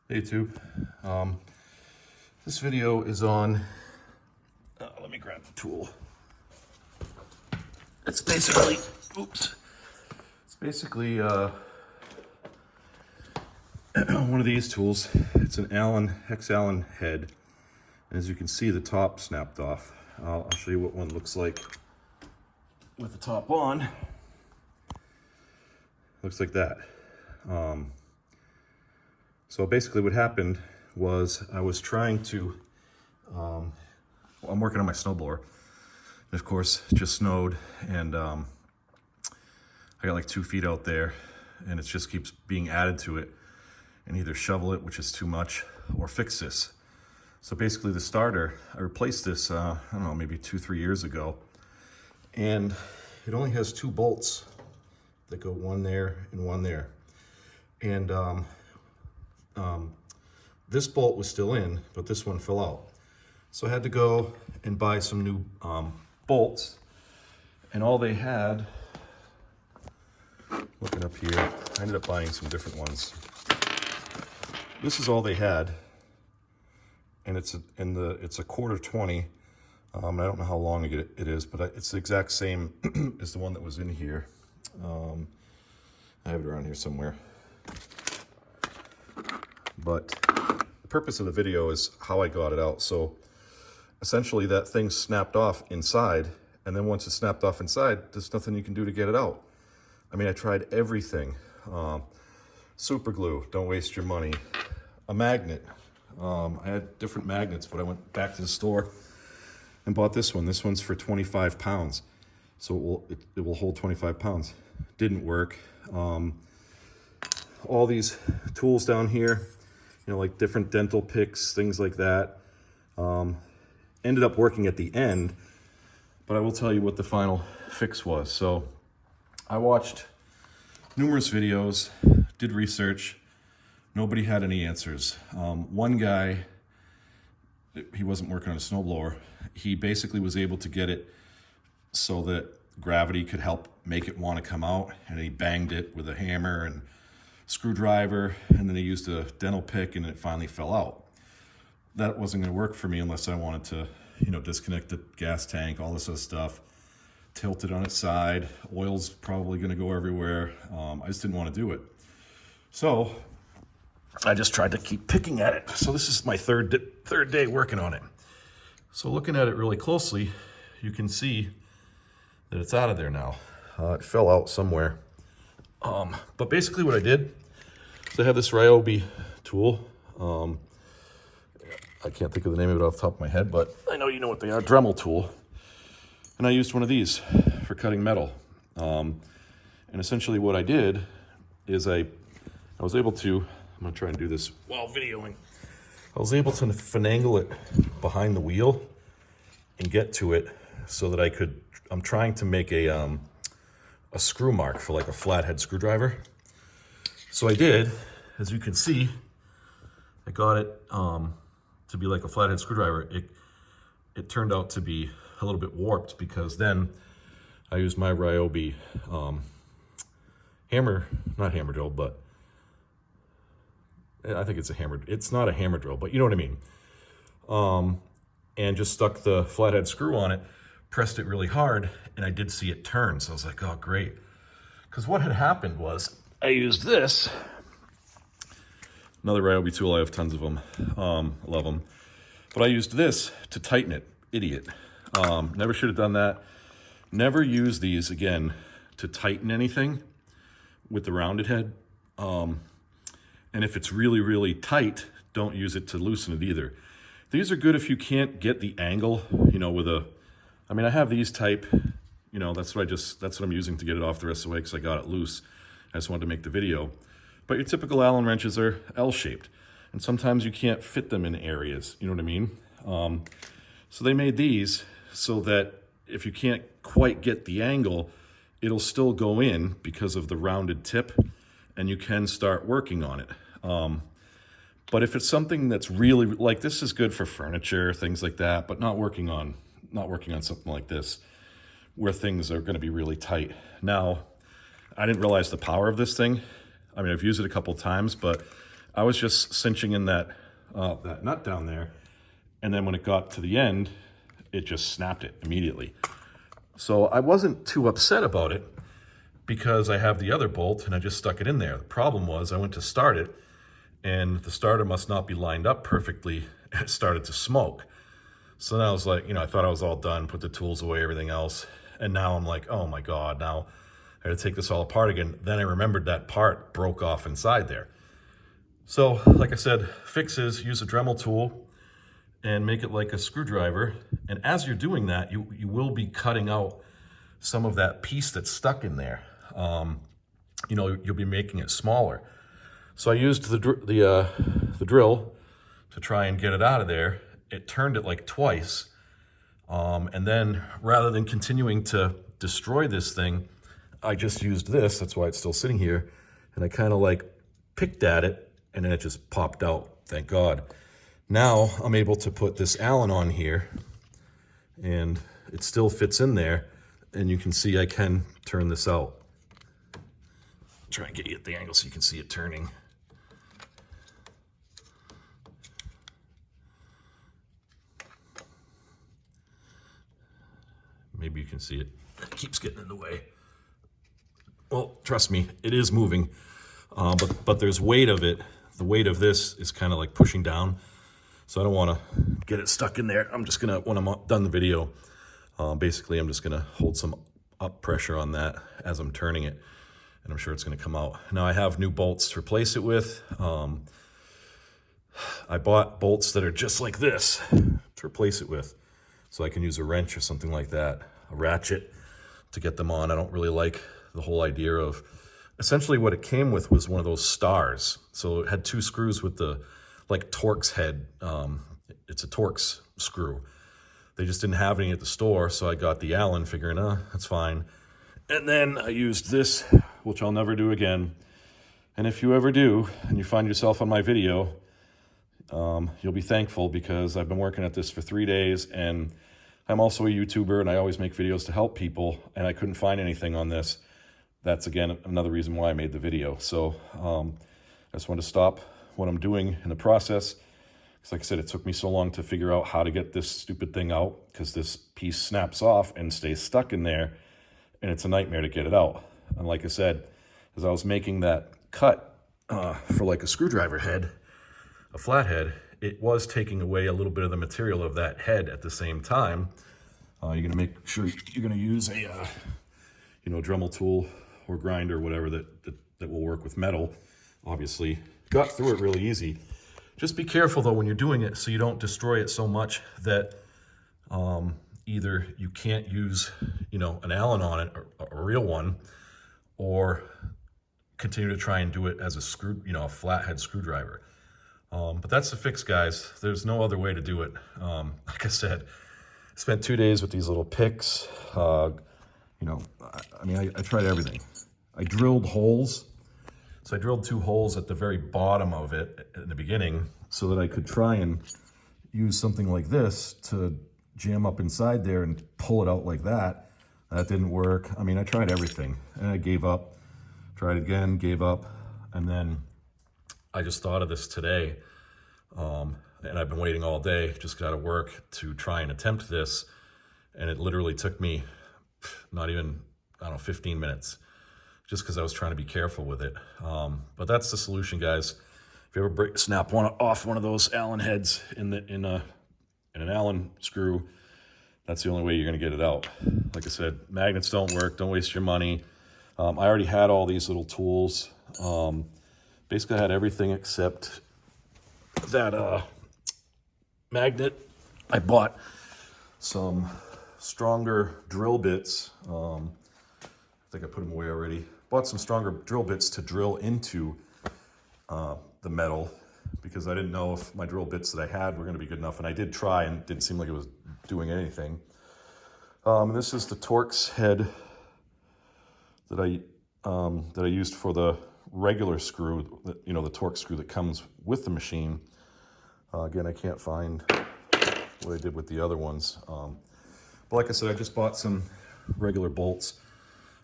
Hey YouTube. This video is on, let me grab the tool. It's basically, it's basically one of these tools. It's an hex Allen head. And as you can see, the top snapped off. I'll show you what one looks like with the top on. Looks like that. So basically what happened was I was trying to, I'm working on my snowblower. And of course, it just snowed and I got like 2 feet out there and it just keeps being added to it, and either shovel it, which is too much, or fix this. So basically the starter, I replaced this, I don't know, maybe 2-3 years ago. And it only has 2 bolts that go one there and one there. And this bolt was still in, but this one fell out. So I had to go and buy some new bolts. And all they had, looking up here, I ended up buying some different ones. This is all they had. And it's a 1/4-20. I don't know how long it is, but it's the exact same as the one that was in here. I have it around here somewhere. But the purpose of the video is how I got it out. So essentially that thing snapped off inside, and then once it snapped off inside, there's nothing you can do to get it out. I mean, I tried everything. Super glue, don't waste your money. A magnet. I had different magnets, but I went back to the store and bought this one. This one's for 25 pounds. So it will hold 25 pounds. Didn't work. All these tools down here, you know, like different dental picks, things like that, ended up working at the end, but I will tell you what the final fix was. So I watched numerous videos, did research. Nobody had any answers. One guy, he wasn't working on a snowblower. He basically was able to get it so that gravity could help make it want to come out, and he banged it with a hammer and screwdriver, and then he used a dental pick, and it finally fell out. That wasn't going to work for me unless I wanted to, you know, disconnect the gas tank, all this other stuff, tilt it on its side. Oil's probably going to go everywhere. I just didn't want to do it. So I just tried to keep picking at it. So this is my third day working on it. So looking at it really closely, you can see that it's out of there now. It fell out somewhere. But basically what I did is I have this Ryobi tool. I can't think of the name of it off the top of my head, but I know you know what they are, Dremel tool. And I used one of these for cutting metal. And essentially what I did is I was able to, I'm gonna try and do this while videoing. I was able to finagle it behind the wheel and get to it so that I could, I'm trying to make a screw mark for like a flathead screwdriver. So I did, as you can see, I got it to be like a flathead screwdriver. It turned out to be a little bit warped because then I used my Ryobi hammer, not hammer drill, but I think it's a hammer. It's not a hammer drill, but you know what I mean. And just stuck the flathead screw on it, pressed it really hard, and I did see it turn. So I was like, oh, great. Because what had happened was I used this, another Ryobi tool. I have tons of them. I love them. But I used this to tighten it. Idiot. Never should have done that. Never use these again to tighten anything with the rounded head. And if it's really, really tight, don't use it to loosen it either. These are good if you can't get the angle, you know, with a, I mean, I have these type, you know, that's what I'm using to get it off the rest of the way because I got it loose. I just wanted to make the video. But your typical Allen wrenches are L-shaped. And sometimes you can't fit them in areas, you know what I mean? So they made these so that if you can't quite get the angle, it'll still go in because of the rounded tip, and you can start working on it. But if it's something that's really, like this is good for furniture, things like that, but not working on something like this where things are going to be really tight. Now, I didn't realize the power of this thing. I mean, I've used it a couple times, but I was just cinching in that nut down there, and then when it got to the end, it just snapped it immediately. So I wasn't too upset about it because I have the other bolt and I just stuck it in there. The problem was I went to start it and the starter must not be lined up perfectly. It started to smoke. So then I was like, I thought I was all done, put the tools away, everything else. And now I'm like, oh my God, now I had to take this all apart again. Then I remembered that part broke off inside there. So like I said, fixes, use a Dremel tool and make it like a screwdriver. And as you're doing that, you will be cutting out some of that piece that's stuck in there. You'll be making it smaller. So I used the drill to try and get it out of there. It turned it like twice. And then rather than continuing to destroy this thing, I just used this, that's why it's still sitting here, and I kind of like picked at it and then it just popped out, thank God. Now I'm able to put this Allen on here and it still fits in there, and you can see I can turn this out. Try and get you at the angle so you can see it turning. Maybe you can see it. It keeps getting in the way. Well, trust me, it is moving, but there's weight of it. The weight of this is kind of like pushing down, so I don't want to get it stuck in there. I'm just gonna, when I'm done the video, basically I'm just gonna hold some up pressure on that as I'm turning it, and I'm sure it's gonna come out. Now I have new bolts to replace it with. I bought bolts that are just like this to replace it with, so I can use a wrench or something like that, a ratchet to get them on. I don't really like the whole idea of, essentially what it came with was one of those stars. So it had two screws with the, like Torx head. It's a Torx screw. They just didn't have any at the store, so I got the Allen figuring, that's fine. And then I used this, which I'll never do again. And if you ever do, and you find yourself on my video, you'll be thankful, because I've been working at this for 3 days, and I'm also a YouTuber and I always make videos to help people, and I couldn't find anything on this. That's again another reason why I made the video. So I just wanted to stop what I'm doing in the process, because like I said, it took me so long to figure out how to get this stupid thing out, because this piece snaps off and stays stuck in there, and it's a nightmare to get it out. And like I said, as I was making that cut for like a screwdriver head, a flathead, it was taking away a little bit of the material of that head at the same time. You're gonna make sure you're gonna use a Dremel tool or grinder, whatever that will work with metal. Obviously, got through it really easy. Just be careful though when you're doing it, so you don't destroy it so much that either you can't use an Allen on it, or a real one, or continue to try and do it as a flathead screwdriver. But that's the fix, guys. There's no other way to do it. Like I said, I spent 2 days with these little picks. I tried everything. I drilled holes. So I drilled 2 holes at the very bottom of it in the beginning, so that I could try and use something like this to jam up inside there and pull it out like that. That didn't work. I tried everything, and I gave up. Tried again, gave up, and then I just thought of this today, and I've been waiting all day, just got out of work, to try and attempt this, and it literally took me not even, 15 minutes, just because I was trying to be careful with it. But that's the solution, guys. If you ever snap off one of those Allen heads in an Allen screw, that's the only way you're going to get it out. Like I said, magnets don't work. Don't waste your money. I already had all these little tools. Basically, I had everything except that magnet. I bought some stronger drill bits. I think I put them away already. Bought some stronger drill bits to drill into the metal, because I didn't know if my drill bits that I had were going to be good enough. And I did try, and it didn't seem like it was doing anything. This is the Torx head that I used for the regular screw, the Torx screw that comes with the machine. Again, I can't find what I did with the other ones. But like I said, I just bought some regular bolts.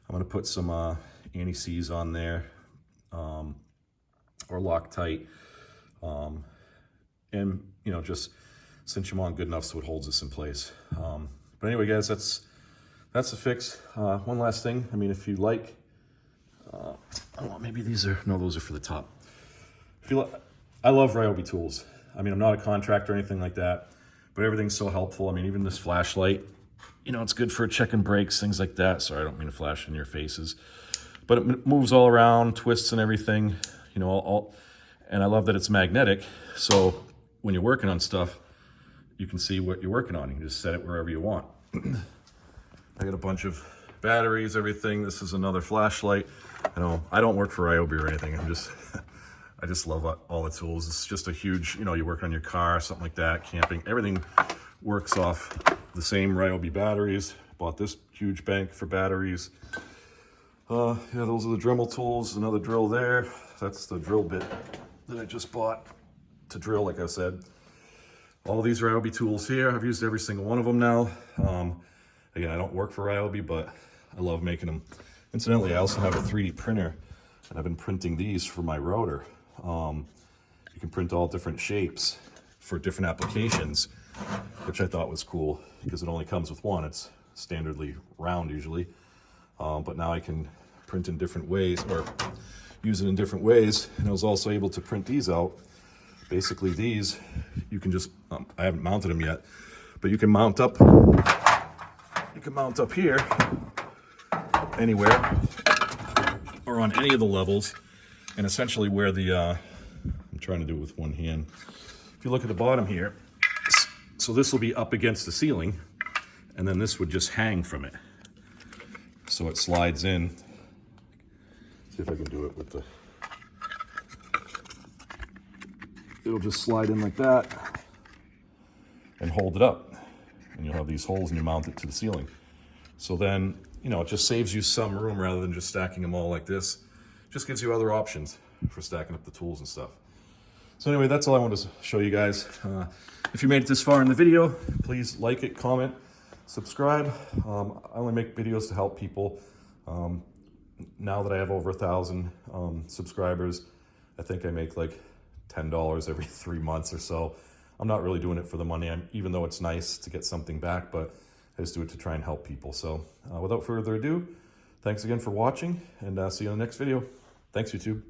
I'm going to put some anti-seize on there, or Loctite. And, you know, just cinch them on good enough so it holds us in place. But anyway, guys, that's the fix. One last thing. I mean, if you like, oh, maybe these are, no, those are for the top. If you I love Ryobi tools. I mean, I'm not a contractor or anything like that, but everything's so helpful. I mean, even this flashlight, you know, it's good for checking brakes, things like that. Sorry, I don't mean to flash in your faces, but it moves all around, twists and everything, you know, and I love that it's magnetic. So when you're working on stuff, you can see what you're working on. You can just set it wherever you want. I got a bunch of batteries, everything. This is another flashlight. You know, I don't work for Ryobi or anything. I just love all the tools. It's just a huge, you know, you work on your car, something like that, camping, everything works off the same Ryobi batteries. Bought this huge bank for batteries. Yeah, those are the Dremel tools. Another drill there. That's the drill bit that I just bought to drill, like I said. All these Ryobi tools here, I've used every single one of them now. Again, I don't work for Ryobi, but I love making them. Incidentally, I also have a 3D printer, and I've been printing these for my router. You can print all different shapes for different applications, which I thought was cool because it only comes with one. It's standardly round usually, but now I can print in different ways or use it in different ways. And I was also able to print these out. Basically these, you can just, I haven't mounted them yet, but you can mount up here anywhere or on any of the levels. And essentially where the, I'm trying to do it with one hand. If you look at the bottom here, so this will be up against the ceiling, and then this would just hang from it. So it slides in. See if I can do it with the, it'll just slide in like that and hold it up. And you'll have these holes and you mount it to the ceiling. So then, you know, it just saves you some room rather than just stacking them all like this. Just gives you other options for stacking up the tools and stuff. So anyway, that's all I wanted to show you guys. If you made it this far in the video, please like it, comment, subscribe. I only make videos to help people. Now that I have over 1,000 subscribers, I think I make like $10 every 3 months or so. I'm not really doing it for the money, even though it's nice to get something back, but I just do it to try and help people. So without further ado, thanks again for watching, and see you in the next video. Thanks, YouTube.